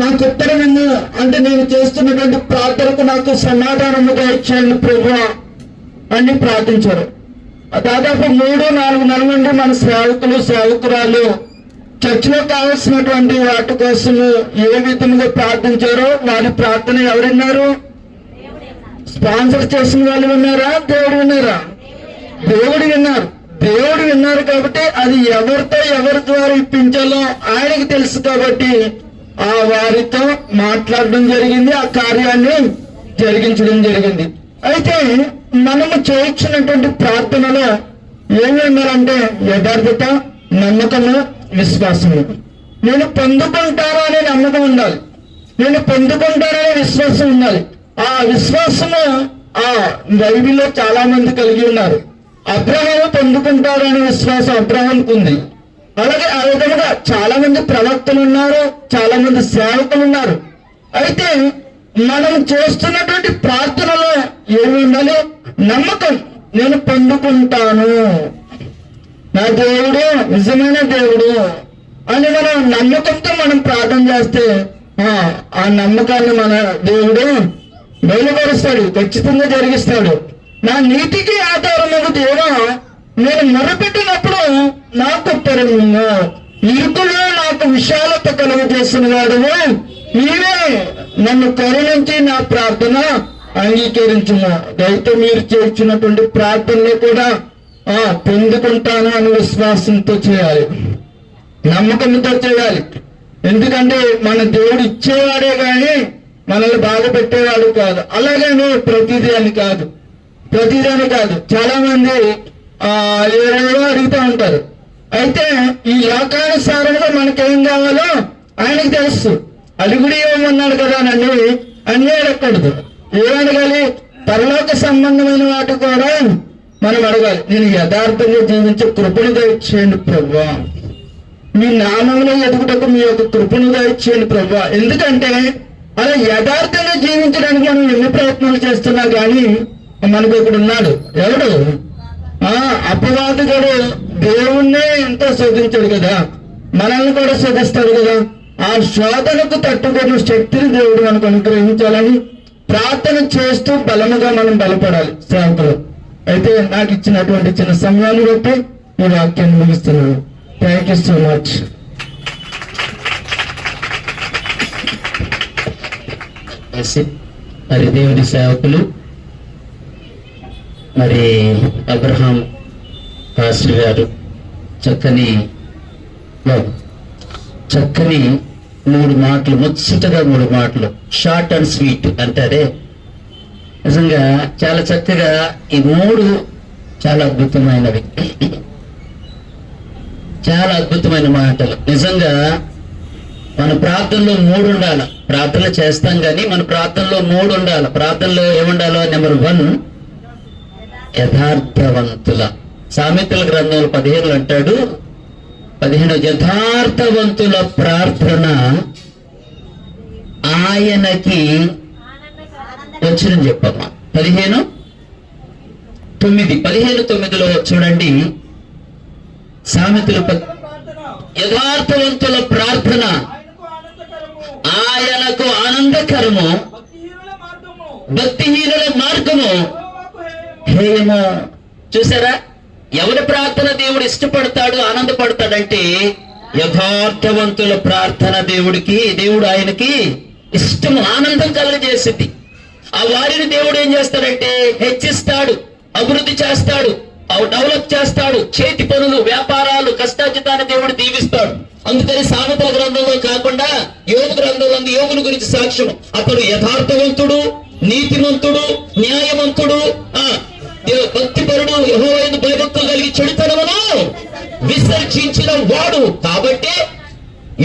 నాకు ఉత్తరం విన్ను అంటే నేను చేస్తున్నటువంటి ప్రార్థనకు నాకు సమాధానముగా ఇచ్చేయండి ప్రభువా అని ప్రార్థించారు. దాదాపు 3-4 నెలల నుండి మన సేవకులు సేవకురాలు చర్చిలో కావాల్సినటువంటి వాటి కోసం ఏ విధంగా ప్రార్థించారో వారి ప్రార్థన ఎవరు విన్నారు? స్పాన్సర్ చేసిన వాళ్ళు విన్నారా? దేవుడు విన్నారా? దేవుడు విన్నారు. దేవుడు విన్నారు కాబట్టి అది ఎవరితో ఎవరి ద్వారా ఇప్పించాలో ఆయనకి తెలుసు కాబట్టి ఆ వారితో మాట్లాడడం జరిగింది, ఆ కార్యాన్ని జరిగించడం జరిగింది. అయితే మనము చేయించినటువంటి ప్రార్థనలో ఏమి ఉన్నారంటే యథార్థత, నమ్మకము, విశ్వాసము. నేను పొందుకుంటాను అనే నమ్మకం ఉండాలి, నేను పొందుకుంటాననే విశ్వాసం ఉండాలి. ఆ విశ్వాసము ఆ బైబిల్లో చాలా మంది కలిగి ఉన్నారు. అబ్రహాము పొందుకుంటారనే విశ్వాసం అబ్రహాంకు ఉంది. అలాగే ఆ విధంగా చాలా మంది ప్రవక్తలు ఉన్నారు, చాలా మంది సేవకులు ఉన్నారు. అయితే మనం చేస్తున్నటువంటి ప్రార్థనలో ఏమి ఉండాలి? నమ్మకం. నేను పొందుకుంటాను, నా దేవుడు నిజమైన దేవుడు అని మనం నమ్మకంతో మనం ప్రార్థన చేస్తే ఆ నమ్మకాన్ని మన దేవుడు బయలుపరుస్తాడు, ఖచ్చితంగా జరిగిస్తాడు. నా నీతికి ఆధారమైన దేవా, నేను మొరపెట్టినప్పుడు నాకు ఉత్తరము, ఇరుకులో నాకు విశాలత కలుగజేసిన వాడును నీవే, నన్ను కరుణించి నా ప్రార్థన అంగీకరించుము. అయితే మీరు చేర్చినటువంటి ప్రార్థనలో కూడా పొందుకుంటాను అని విశ్వాసంతో చేయాలి, నమ్మకంతో చేయాలి. ఎందుకంటే మన దేవుడు ఇచ్చేవాడే కానీ మనల్ని బాధ పెట్టేవాడు కాదు. అలాగని ప్రతిదీ కాదు. చాలా మంది ఏదో అడుగుతూ ఉంటారు. అయితే ఈ లోకానుసారంగా మనకేం కావాలో ఆయనకు తెలుసు. అడుగుడి ఏమన్నాడు కదా అని అన్నీ అడగకూడదు. ఏమడగాలి? పరలోక సంబంధమైన వాటి కూడా మనం అడగాలి. నేను యథార్థంగా జీవించే కృపను దయచేయండి ప్రభువా, మీ నామంలో ఎదుగుటకు మీ యొక్క కృపను దయచేయండి ప్రభువా. ఎందుకంటే అలా యథార్థంగా జీవించడానికి మనం ఎన్ని ప్రయత్నాలు చేస్తున్నా కానీ మనకు ఇక్కడ ఉన్నాడు. ఎవడు? అపవాదుడు దేవుణ్ణే ఎంతో శోధించాడు కదా, మనల్ని కూడా శోధిస్తాడు కదా. ఆ శోధనకు తట్టుకున్న శక్తిని దేవుడు మనకు అనుగ్రహించాలని ప్రార్థన చేస్తూ బలముగా మనం బలపడాలి సేవకులు. అయితే నాకు ఇచ్చినటువంటి చిన్న సమయాన్ని బట్టి ఈ వాక్యాన్ని ముగిస్తున్నాను. Thank you so much. మరి దేవుడి సేవకులు మరి అబ్రహాం పాస్టర్ గారు చక్కని 3 మాటలు, ముచ్చటగా 3 మాటలు, షార్ట్ అండ్ స్వీట్ అంటారే, నిజంగా చాలా చక్కగా ఈ 3 చాలా అద్భుతమైనవి, చాలా అద్భుతమైన మాటలు. నిజంగా మన ప్రార్థనలో 3 ఉండాలి. ప్రార్థన చేస్తాం కానీ మన ప్రార్థనలో 3 ఉండాలి. ప్రార్థనలో ఏముండాలో? నెంబర్ 1 యథార్థవంతుల. సామెతల గ్రంథంలో 15 అంటాడు, 15 యథార్థవంతుల ప్రార్థన ఆయనకి వచ్చిన చెప్పమ్మా. 15:9 చూడండి. సామెతలు యథార్థవంతుల ప్రార్థన ఆయనకు ఆనందకరము, భక్తిహీనుల మార్గము హేయము. చూసారా? ఎవరి ప్రార్థన దేవుడు ఇష్టపడతాడు, ఆనందపడతాడంటే యథార్థవంతుల ప్రార్థన దేవుడు ఆయనకి ఇష్టము, ఆనందం కలుగజేసింది. ఆ వారిని దేవుడు ఏం చేస్తాడంటే హెచ్చిస్తాడు, అభివృద్ధి చేస్తాడు, డెవలప్ చేస్తాడు. చేతి పనులు, వ్యాపారాలు, కష్టార్జితాన్ని దేవుడు దీవిస్తాడు. అందుకని సామెతల గ్రంథంలో కాకుండా యోగు గ్రంథంలో యోగుని గురించి సాక్ష్యం. అతడు యథార్థవంతుడు, నీతిమంతుడు, న్యాయవంతుడు, భక్తిపరుడు, యెహోవాయందు భయభక్తులు కలిగి చెడుతనమును విసర్జించిన వాడు. కాబట్టి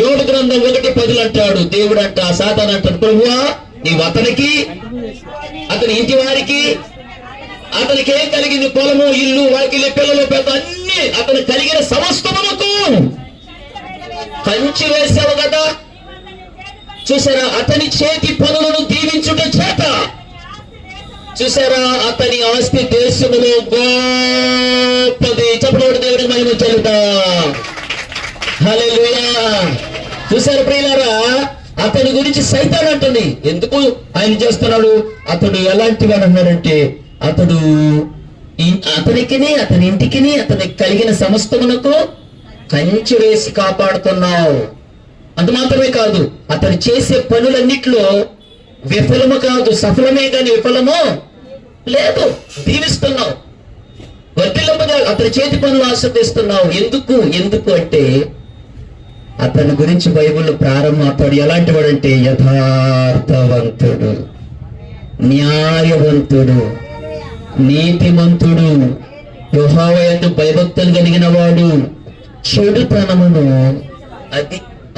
యోగు గ్రంథం 1:10 అంటాడు, దేవుడు అంట సాతాను అంటాడు, ప్రభువా నీవు అతనికి, అతని ఇంటి వారికి, అతనికి ఏం కలిగింది? పొలము, ఇల్లు, వాకిలి, పిల్లలు, పెద్ద అన్ని అతను కలిగిన సమస్తమునకు కంచి వేసావు కదా. చూసారా? అతని చేతి పనులను దీవించుట చేత చూసారా అతని ఆస్తి దేశములో గొప్పది. చెప్పబడి దేవుడి మహిమ చెల్లుతా. హల్లెలూయా. చూసారు ప్రియులారా? అతని అతని గురించి సైతాన్ అంటుంది. ఎందుకు ఆయన చేస్తున్నాడు? అతడు ఎలాంటి వాడు అన్నాడంటే, అతడు అతనికిని అతని ఇంటికిని అతనికి కలిగిన సమస్తమునకు కంచె వేసి కాపాడుతున్నావు. అంత మాత్రమే కాదు, అతడు చేసే పనులన్నిట్లో విఫలము కాదు, సఫలమే కానీ విఫలము లేదు. దీవిస్తున్నావు, వర్తిల్లముగా అతని చేతి పనులు ఆస్వాదిస్తున్నావు. ఎందుకు అంటే అతని గురించి బైబిల్ ప్రారంభం, అతడు ఎలాంటి వాడంటే యథార్థవంతుడు, న్యాయవంతుడు, నీతిమంతుడు, యెహోవా యందు భయభక్తులు కలిగిన వాడు, చెడుతనమును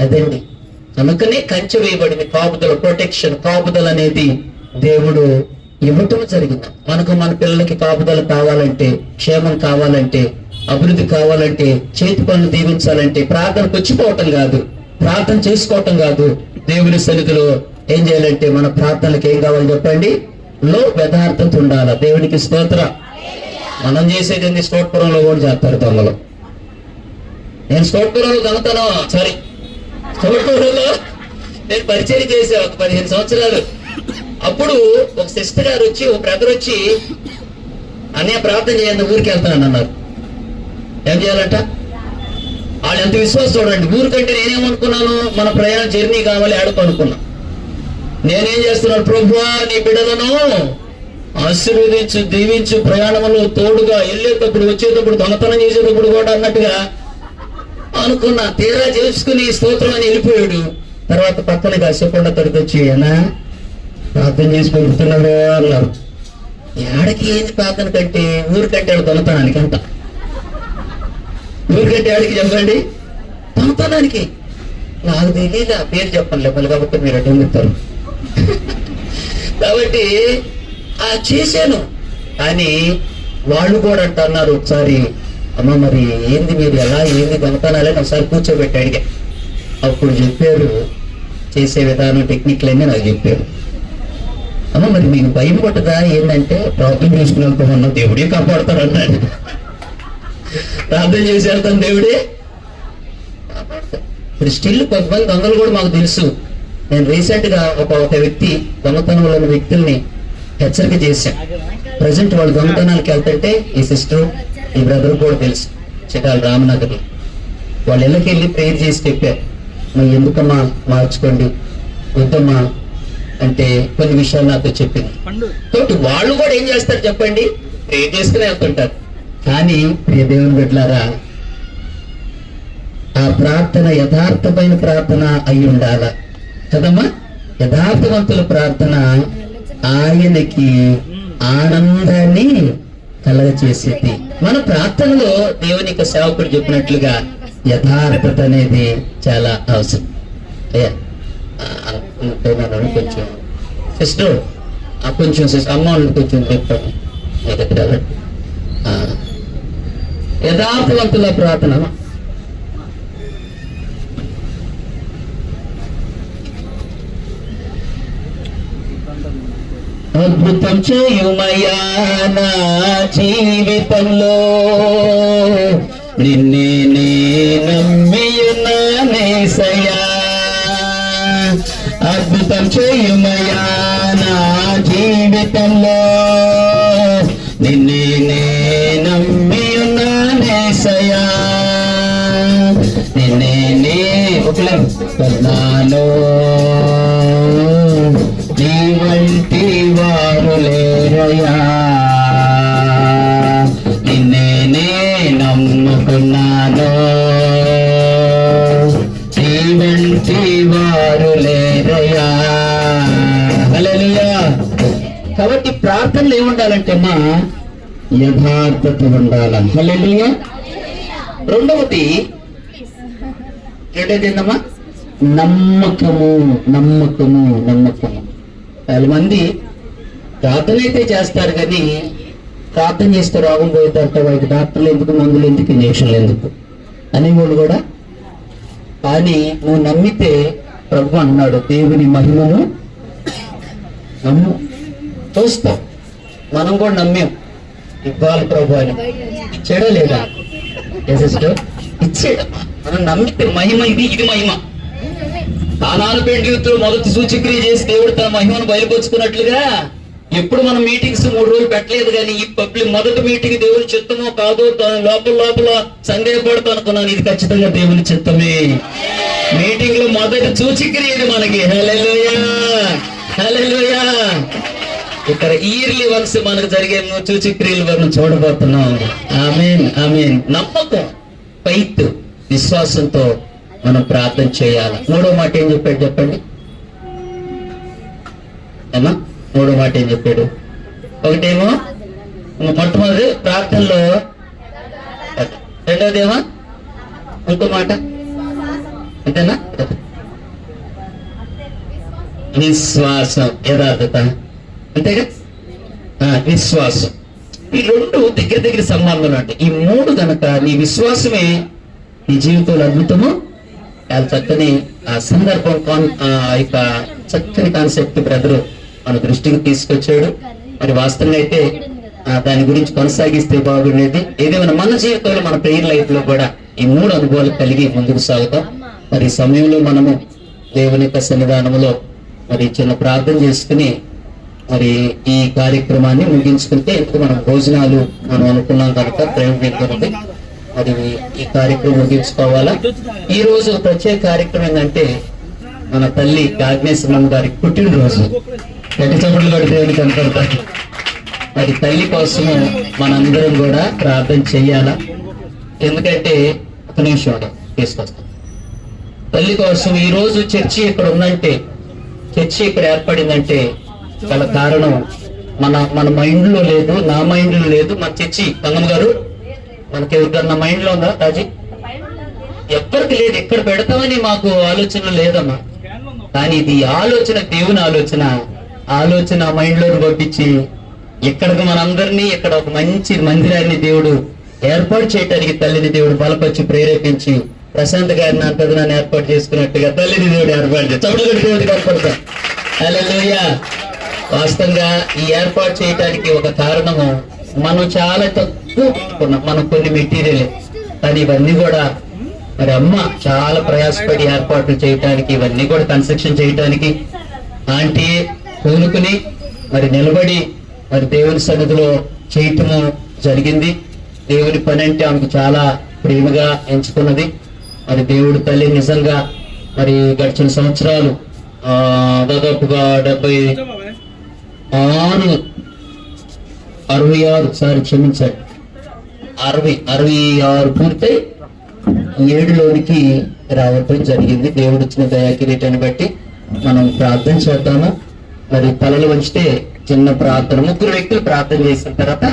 అదండి. కనుకనే కంచె వేయబడింది, కాపుదల, ప్రొటెక్షన్. కాపుదల అనేది దేవుడు ఇవ్వటం జరిగింది మనకు. మన పిల్లలకి కాపుదల కావాలంటే, క్షేమం కావాలంటే, అభివృద్ధి కావాలంటే, చేతి పనులు దీవించాలంటే ప్రార్థనకు వచ్చిపోవటం కాదు, ప్రార్థన చేసుకోవటం కాదు. దేవుని సన్నిధిలో ఏం చేయాలంటే మన ప్రార్థనలకు ఏం కావాలి చెప్పండి? యథార్థత ఉండాలి. దేవునికి స్తోత్ర. మనం చేసేది ఏంది? స్టోట్పురంలో కూడా చేస్తారు దొంగలు. నేను స్టోట్పురంలో దొంగతనం స్టోట్పురంలో నేను పరిచయం చేసా ఒక 15 సంవత్సరాలు. అప్పుడు ఒక సిస్టర్ గారు వచ్చి, ఒక బ్రదర్ వచ్చి, అన్నయ్య ప్రార్థన చేయండి, ఊరికి వెళ్తానని అన్నారు. ఏం చేయాలంట? వాళ్ళు ఎంత విశ్వాసం చూడండి. ఊరికంటే నేనేమనుకున్నాను, మన ప్రయాణ జర్నీ కావాలి ఆడుకో అనుకున్నా. నేనేం చేస్తున్నాను? ప్రభువా నీ బిడ్డలను ఆశీర్వదించు, దీవించు, ప్రయాణంలో తోడుగా, వెళ్ళేటప్పుడు వచ్చేటప్పుడు దొంగతనం చేసేటప్పుడు కూడా అన్నట్టుగా అనుకున్నా. తీరా చేసుకుని స్తోత్రం అని వెళ్ళిపోయాడు. తర్వాత పక్కన కాసేపండి తడికి వచ్చి, అన్నా ప్రార్థన చేసి పంపుతున్నాడు అన్నారు. ఏడకి ఏంది ప్రార్థన కంటే? ఊరికంటే దొంగతనానికి అంట. ఊరికంటే ఆడికి చెప్పండి, దొంగతనానికి. నాకు తెలియదు, ఆ పేరు చెప్పండి మళ్ళీ, కాబట్టి మీరు అటు చెప్తారు. కాబట్టి చేశాను. కానీ వాళ్ళు కూడా అంటున్నారు ఒకసారి, అమ్మ మరి ఏంది మీరు ఎలా ఏంది దొంగతనాలని ఒకసారి కూర్చోబెట్టి అడిగా. అప్పుడు చెప్పారు, చేసే విధానం టెక్నిక్లన్నీ నాకు చెప్పారు. అమ్మ మరి మీకు భయం కొట్టదా? ఏంటంటే ప్రాబ్లం చేసుకుని వెళ్తామన్నా, దేవుడే కాపాడుతాడు అన్నాడు. ప్రార్థన చేసి వెళ్తాను, దేవుడే. ఇప్పుడు స్టిల్ కొంతమంది దొంగలు కూడా మాకు తెలుసు. నేను రీసెంట్ గా ఒక వ్యక్తి దొంగతనంలో ఉన్న వ్యక్తుల్ని హెచ్చరిక చేశాను. ప్రజెంట్ వాళ్ళు దొంగతనాలకు వెళ్తుంటే ఈ సిస్టర్, ఈ బ్రదర్ కూడా తెలుసు, చిటాల రామనగర్. వాళ్ళ ఇళ్ళకి వెళ్ళి ప్రేయర్ చేసి చెప్పారు, మరి ఎందుకమ్మా మార్చుకోండి, వద్దమ్మా అంటే కొన్ని విషయాలు నాతో చెప్పింది. కాబట్టి వాళ్ళు కూడా ఏం చేస్తారు చెప్పండి? ప్రేయర్ చేసుకుని వెళ్తుంటారు. కానీ ప్రియ దేవుని బిడ్డలారా, ఆ ప్రార్థన యథార్థమైన ప్రార్థన అయి ఉండాల కదమ్మా. యథార్థవంతుల ప్రార్థన ఆయనకి ఆనందాన్ని కలగచేసేది. మన ప్రార్థనలో దేవుని యొక్క సేవకుడు చెప్పినట్లుగా యథార్థత అనేది చాలా అవసరం. అయ్యా కొంచెం సిస్టర్, కొంచెం అమ్మ కొంచెం చెప్పండి. యథార్థవంతుల ప్రార్థన. అద్భుతం చేయుమయ్యా నా జీవితంలో, నిన్నే నే నమ్మియున్నానేసయ్యా. అద్భుతం చేయుమయ్యా నా జీవితంలో, నిన్నే నే నమ్మియున్నానేసయ్యా. నిన్నే నే నాలో నీ వంటి వారు లేరయ్యా. నిన్నే నే నమ్ముకున్నాను, నీ వంటి వారు లేరయ్యా. హల్లెలూయా. కాబట్టి ప్రార్థనలు ఏముండాలంటే అమ్మా, యథార్థత ఉండాల. హల్లెలూయా. రెండవది ఏంటమ్మా? నమ్మకము. నమ్మకము నమ్మకము. చాలా మంది ప్రార్థన అయితే చేస్తారు కానీ ప్రార్థన చేస్తే రోగం పోతారట, వాడికి డాక్టర్లు ఎందుకు, మందులు ఎందుకు, ఇంజక్షన్లు ఎందుకు అనేవాళ్ళు కూడా. కానీ నువ్వు నమ్మితే ప్రభు అన్నాడు, దేవుని మహిమను నమ్ము, చూస్తాం. మనం కూడా నమ్మాం, ఇవ్వాలి ప్రభు అని. ఇచ్చాడా లేదా? ఇచ్చాడు. మనం నమ్మితే మహిమ ఇది మహిమ. కానాను పెండ్యూతులు మొదటి సూచక్రియ చేసి దేవుడు తన మహిమను బయలుపరుచుకున్నట్లుగా ఎప్పుడు మనం మీటింగ్స్ 3 రోజులు పెట్టలేదు, కానీ ఈ పబ్లిక్ మొదటి మీటింగ్ దేవుని చిత్తమో కాదో లోపల సందేహపడుతూ అనుకున్నాను. ఇది ఖచ్చితంగా దేవుని చిత్తమే. మీటింగ్ లో మొదటి సూచక్రియ ఇది మనకి. హల్లెలూయా, హల్లెలూయా. ఇక్కడ ఇయర్లీ వన్స్ మనకు జరిగే సూచక్రియలు మనం చూడబోతున్నాం. ఆమేన్, ఆమేన్. నమ్మకం, ఫెయిత్, విశ్వాసంతో మనం ప్రార్థన చేయాలి. 3వ మాట ఏం చెప్పాడు చెప్పండి ఏమా? 3వ మాట ఏం చెప్పాడు? ఒకటేమో మొట్టమొదటి ప్రార్థనలో, రెండోదేమో ఇంకో మాట అంతేనా? విశ్వాసం, యథార్థత, అంతేగా? విశ్వాసం. ఈ 2 దగ్గర సంబంధం అంటే ఈ 3 గనక నీ విశ్వాసమే నీ జీవితంలో అద్భుతము. చాలా చక్కని ఆ సందర్భం, యొక్క చక్కని కాన్సెప్ట్ బ్రదరు మన దృష్టికి తీసుకొచ్చాడు. మరి వాస్తవంగా అయితే దాని గురించి కొనసాగిస్తే బాగుండేది. ఏదేమైనా మన జీవితంలో మన ప్రేయర్ లైఫ్ లో కూడా ఈ 3 అనుభవాలు కలిగి ముందుకు సాగుతాం. మరి ఈ సమయంలో మనము దేవుని యొక్క సన్నిధానంలో మరి చిన్న ప్రార్థన చేసుకుని మరి ఈ కార్యక్రమాన్ని ముగించుకుంటే ఇప్పుడు మనం భోజనాలు మనం అనుకున్నాం కనుక ప్రేమ మరి ఈ కార్యక్రమం ముగించుకోవాలా. ఈ రోజు ప్రత్యేక కార్యక్రమం ఏంటంటే మన తల్లి ఆగ్నేశ్వరం గారి పుట్టినరోజు. గట్టి చప్పట్లు కొట్టి దేవుని కనపడతారు. మరి తల్లి కోసము మనందరం కూడా ప్రార్థన చెయ్యాలా. ఎందుకంటే ఒక నిమిషం తీసుకొస్తాం. తల్లి కోసం ఈ రోజు చర్చి ఇక్కడ ఉందంటే, చర్చి ఇక్కడ ఏర్పడిందంటే గల కారణం మన మైండ్ లో లేదు, నా మైండ్ లో లేదు. మన చర్చి గంగమ్మ గారు మనకి ఎవరికన్నా మైండ్ లో ఉందా రాజీ? ఎవ్వరికి లేదు. ఎక్కడ పెడతామని మాకు ఆలోచన లేదమ్మా. కానీ ఇది ఆలోచన, దేవుని ఆలోచన మైండ్ లో పంపించి ఇక్కడికి మనందరినీ ఇక్కడ ఒక మంచి మందిరాన్ని దేవుడు ఏర్పాటు చేయడానికి తల్లిని దేవుడు బలపరిచి ప్రేరేపించి ప్రశాంత్ గారిని నా పెదనాన్ని ఏర్పాటు చేసుకున్నట్టుగా తల్లిని దేవుడు ఏర్పాటు చేసి చదువుగడి దేవుడికి ఏర్పడతాం. హల్లెలూయా. వాస్తవంగా ఈ ఏర్పాటు చేయడానికి ఒక కారణము, మనం చాలా తక్కువ మనం కొన్ని మెటీరియల్, కానీ ఇవన్నీ కూడా మరి అమ్మ చాలా ప్రయాసపడి ఏర్పాట్లు చేయటానికి, ఇవన్నీ కూడా కన్స్ట్రక్షన్ చేయటానికి ఆంటీ పూనుకుని మరి నిలబడి మరి దేవుని సన్నిధిలో చేయటము జరిగింది. దేవుని పని అంటే ఆమెకు చాలా ప్రేమగా ఎంచుకున్నది. మరి దేవుడు తల్లి నిజంగా మరి గడిచిన సంవత్సరాలు దాదాపుగా 66 పూర్తయి 7లోనికి రావటం జరిగింది. దేవుడు ఇచ్చిన దయాకిరీటాన్ని బట్టి మనం ప్రార్థన చేద్దాము. మరి తలలు వంచితే చిన్న ప్రార్థన, 3 వ్యక్తులు ప్రార్థన చేసిన తర్వాత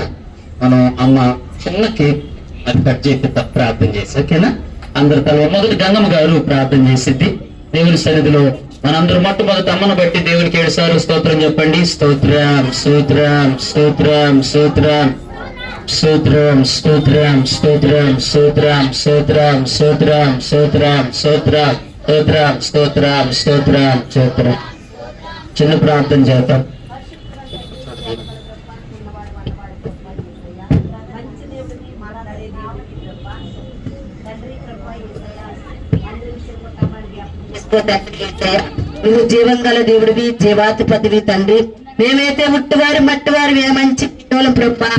మనం అమ్మ చిన్న కేక్ అది కట్ చేపిద్దాం ప్రార్థన చేసి, ఓకేనా? అందరు తల మొదటి గంగమ్మ గారు ప్రార్థన చేసిద్ది. దేవుని సన్నిధిలో మనందరూ మొట్టమొదటి అమ్మను బట్టి దేవునికి 7 సార్లు స్తోత్రం చెప్పండి. స్తోత్రం, స్తోత్రం, స్తోత్రం, స్తోత్రం, స్తోత్రం, స్తోత్రం, స్తోత్రం, స్తోత్రం, స్తోత్రం, స్తోత్రం, స్తోత్రం, స్తోత్రం, స్తోత్రం, స్తోత్రం, స్తోత్రం, స్తోత్రం. చిన్న ప్రార్థన చేద్దాం. నువ్వు జీవం గల దేవుడివి, జీవాధిపతివి తండ్రి. మేమైతే ఉట్టివారి మట్టివారి మంచి ప్రభా,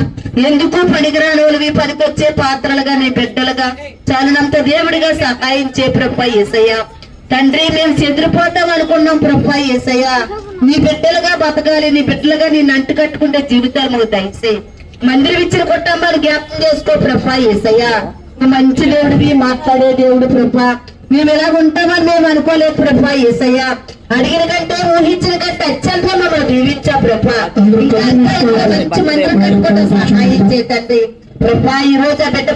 ఎందుకు పనికిరానోళ్ళవి, పనికొచ్చే పాత్రలుగా నీ బిడ్డలుగా చాలినంత దేవుడిగా సహాయం చే ప్రభా యేసయ్య. తండ్రి మేము చెదిరిపోతాం అనుకున్నాం ప్రభా యేసయ్య. నీ బిడ్డలుగా బతకాలి, నీ బిడ్డలుగా నేను అంటు కట్టుకుంటే జీవితాలు నువ్వు దయచేయి. మందిరం ఇచ్చిన కుటుంబాలు జ్ఞాపకం చేసుకో ప్రభా యేసయ్య. మంచి దేవుడివి, మాట్లాడే దేవుడు ప్రభా. మేము ఎలా ఉంటామని మేము అనుకోలేదు ప్రభా యేసయ్య. అడిగిన కంటే ఊహించిన కంటే అత్యంత మమ్మల్ని దీవించా ప్రభా. మంచి మందిరం కట్టుకోవడం సహాయం చేతండి ప్రభా. ఈ రోజు ఆ బిడ్డ